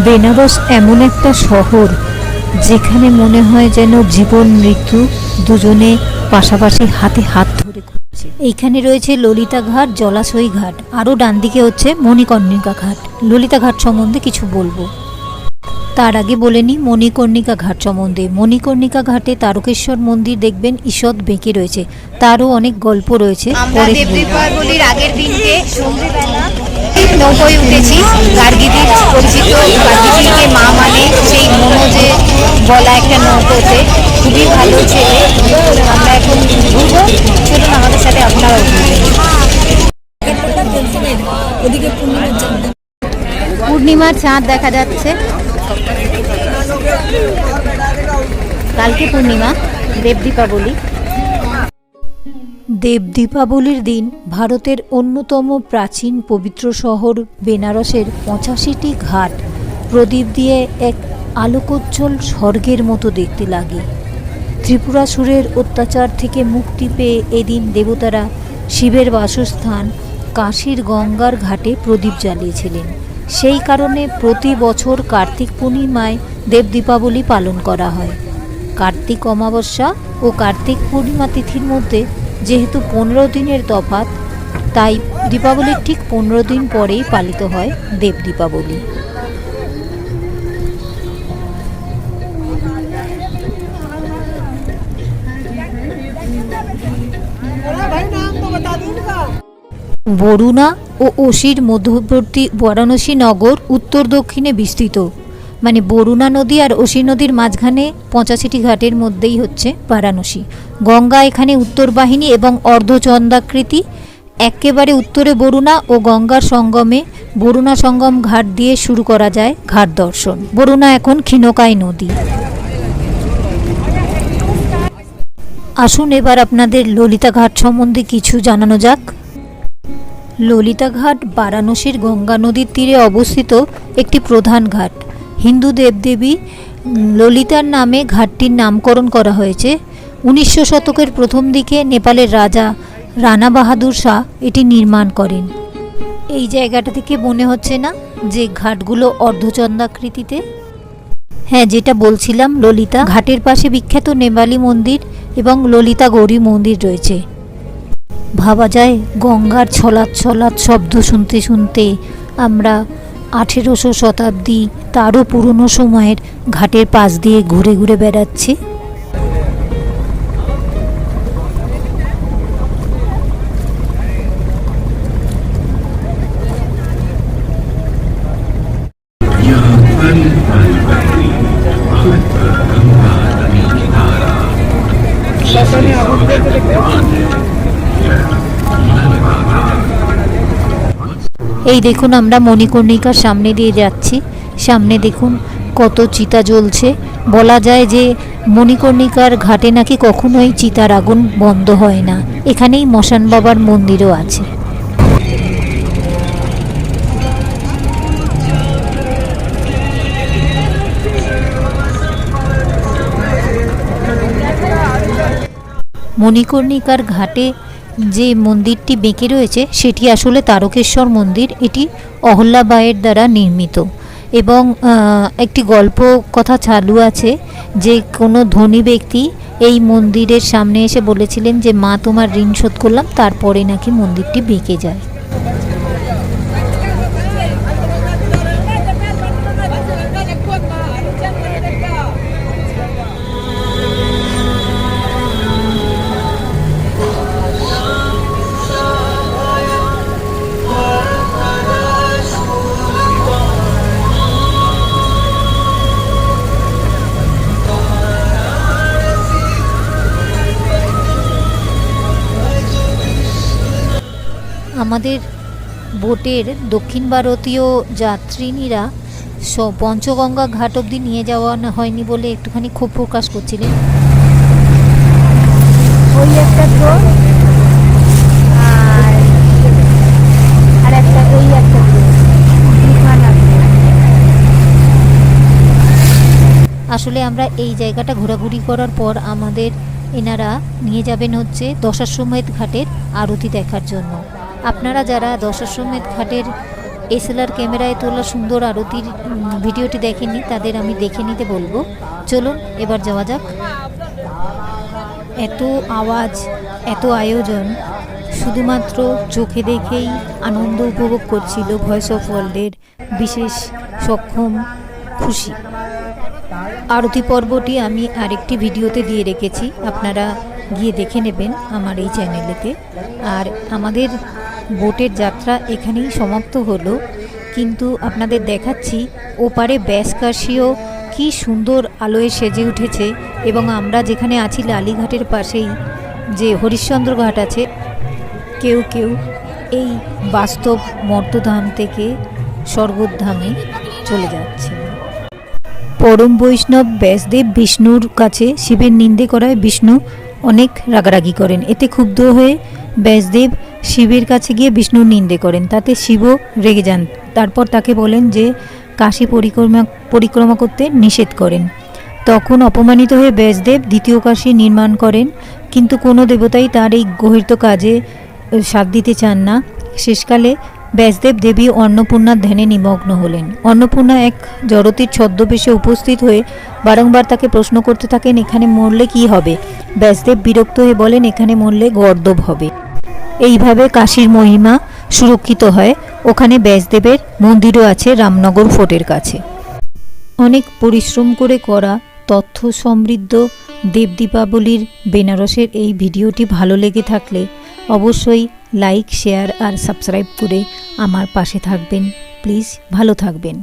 বেনারস এমন একটা শহর যেখানে মনে হয় যেন জীবন মৃত্যু দুজনে পাশাপাশি হাতে হাত ধরে ঘুরছে। এইখানে রয়েছে ললিতা ঘাট, জলাশয় ঘাট, আরও ডান দিকে হচ্ছে মণিকর্ণিকা ঘাট। ললিতা ঘাট সম্বন্ধে কিছু বলবো, তার আগে বলে নিই মণিকর্ণিকা ঘাট সম্বন্ধে। মণিকর্ণিকা ঘাটে তারকেশ্বর মন্দির দেখবেন ঈষৎ বেঁকে রয়েছে, তারও অনেক গল্প রয়েছে। আমরা দেব দীপাবলির আগের দিনকে সন্ধ্যেবেলা নৌকোয় উঠেছি। গার্গীদের পরিচিত, গার্গীদিকে মা মানে সেই মনোজে বলা একটা নৌকোতে, খুবই ভালো ছেলে। আমরা এখন ঘুরবো, চলুন আমাদের সাথে আপনারাও ঘুরবেন। পূর্ণিমার চাঁদ দেখা যাচ্ছে। কালকে পূর্ণিমা, দেব দীপাবলি। দেব দীপাবলির দিন ভারতের অন্যতম প্রাচীন পবিত্র শহর বেনারসের 85টি ঘাট প্রদীপ দিয়ে এক আলোকোজ্জ্বল স্বর্গের মতো দেখতে লাগে। ত্রিপুরাসুরের অত্যাচার থেকে মুক্তি পেয়ে এদিন দেবতারা শিবের বাসস্থান কাশীর গঙ্গার ঘাটে প্রদীপ জ্বালিয়েছিলেন। সেই কারণে প্রতি বছর কার্তিক পূর্ণিমায় দেব দীপাবলি পালন করা হয়। কার্তিক অমাবস্যা ও কার্তিক পূর্ণিমা তিথির মধ্যে যেহেতু 15 দিনের তফাৎ, তাই দীপাবলির ঠিক 15 দিন পরেই পালিত হয় দেব দীপাবলি। বরুণা ও অসির মধ্যবর্তী বারাণসী নগর উত্তর দক্ষিণে বিস্তৃত। মানে বরুণা নদী আর অসি নদীর মাঝখানে 85টি ঘাটের মধ্যেই হচ্ছে বারাণসী। গঙ্গা এখানে উত্তর বাহিনী এবং অর্ধচন্দ্রাকৃতি। একেবারে উত্তরে বরুণা ও গঙ্গার সঙ্গমে বরুণা সঙ্গম ঘাট দিয়ে শুরু করা যায় ঘাট দর্শন। বরুণা এখন ক্ষীণকায় নদী। আসুন এবার আপনাদের ললিতা ঘাট সম্বন্ধে কিছু জানানো যাক। ললিতা ঘাট বারাণসীর গঙ্গা নদীর তীরে অবস্থিত একটি প্রধান ঘাট। হিন্দু দেবদেবী ললিতার নামে ঘাটটির নামকরণ করা হয়েছে। 1900 শতকের প্রথম দিকে নেপালের রাজা রানা বাহাদুর শাহ এটি নির্মাণ করেন। এই জায়গাটা থেকে মনে হচ্ছে না যে ঘাটগুলো অর্ধচন্দ্রাকৃতিতে? হ্যাঁ, যেটা বলছিলাম, ললিতা ঘাটের পাশে বিখ্যাত নেপালি মন্দির এবং ললিতা গৌরী মন্দির রয়েছে। ভাবা যায় গঙ্গার ছলাৎ ছলাৎ শব্দ শুনতে শুনতে আমরা 1800 শতাব্দী তারও পুরনো সময়ের ঘাটের পাশ দিয়ে ঘুরে ঘুরে বেড়াচ্ছি। এই দেখুন, আমরা মণিকর্ণিকার সামনে দিয়ে যাচ্ছি। সামনে দেখুন কত চিতা জ্বলছে। বলা যায় যে মণিকর্ণিকার ঘাটে নাকি কখনোই চিতার আগুন বন্ধ হয় না। এখানেই মশান বাবার মন্দিরও আছে। মণিকর্ণিকার ঘাটে যে মন্দিরটি বেঁকে রয়েছে সেটি আসলে তারকেশ্বর মন্দির। এটি অহল্যাবাইয়ের দ্বারা নির্মিত এবং একটি গল্প কথা চালু আছে যে কোনো ধনী ব্যক্তি এই মন্দিরের সামনে এসে বলেছিলেন যে মা তোমার ঋণ শোধ করলাম, তারপরে নাকি মন্দিরটি বেঁকে যায়। আমাদের বোটের দক্ষিণ ভারতীয় যাত্রীরা পঞ্চগঙ্গা ঘাট অবধি নিয়ে যাওয়া হয়নি বলে একটুখানি ক্ষোভ প্রকাশ করছিলেন। ওই একটা আর একটা ওই একটা আসলে আমরা এই জায়গাটা ঘোরাঘুরি করার পর আমাদের এনারা নিয়ে যাবেন হচ্ছে দশাশ্বমেধ ঘাটের আরতি দেখার জন্য। আপনারা যারা দশাশ্বমেধ ঘাটের এসএলআর ক্যামেরায় তোলা সুন্দর আরতির ভিডিওটি দেখেননি, তাদের আমি দেখে নিতে বলবো। চলুন এবার যাওয়া যাক। এত আওয়াজ, এত আয়োজন, শুধুমাত্র চোখে দেখেই আনন্দ উপভোগ করছিল ভয়েস অফ ওয়ার্ল্ডের বিশেষ সক্ষম খুশি। আরতি পর্বটি আমি আরেকটি ভিডিওতে দিয়ে রেখেছি, আপনারা গিয়ে দেখে নেবেন আমার এই চ্যানেলেতে। আর আমাদের বোটের যাত্রা এখানেই সমাপ্ত হলো, কিন্তু আপনাদের দেখাচ্ছি ওপারে ব্যাসকাশিও কি সুন্দর আলোয় সেজে উঠেছে। এবং আমরা যেখানে আছি লালিঘাটের পাশেই যে হরিশ্চন্দ্র ঘাট আছে, কেউ কেউ এই বাস্তব মর্তধাম থেকে স্বর্গধামে চলে যাচ্ছে। পরম বৈষ্ণব ব্যাসদেব বিষ্ণুর কাছে শিবের নিন্দে করায় বিষ্ণু অনেক রাগারাগি করেন। এতে ক্ষুব্ধ হয়ে ব্যাসদেব শিবের কাছে গিয়ে বিষ্ণুর নিন্দে করেন, তাতে শিবও রেগে যান। তারপর তাকে বলেন যে কাশী পরিক্রমা করতে নিষেধ করেন। তখন অপমানিত হয়ে ব্যাসদেব দ্বিতীয় কাশী নির্মাণ করেন, কিন্তু কোনো দেবতাই তার এই গহীর্ত কাজে সাথ দিতে চান না। শেষকালে ব্যাসদেব দেবী অন্নপূর্ণার ধ্যানে নিমগ্ন হলেন। অন্নপূর্ণা এক জড়তির ছদ্মবেশে উপস্থিত হয়ে বারংবার তাকে প্রশ্ন করতে থাকেন, এখানে মরলে কি হবে? ব্যাসদেব বিরক্ত হয়ে বলেন, এখানে মরলে গর্দভ হবে। এইভাবে কাশীর মহিমা সুরক্ষিত হয়। ওখানে ব্যাসদেবের মন্দিরও আছে রামনগর ফোর্টের কাছে। অনেক পরিশ্রম করে করা তথ্য সমৃদ্ধ দেব দীপাবলির বেনারসের এই ভিডিওটি ভালো লেগে থাকলে অবশ্যই লাইক, শেয়ার আর সাবস্ক্রাইব করে আমার পাশে থাকবেন। প্লিজ ভালো থাকবেন।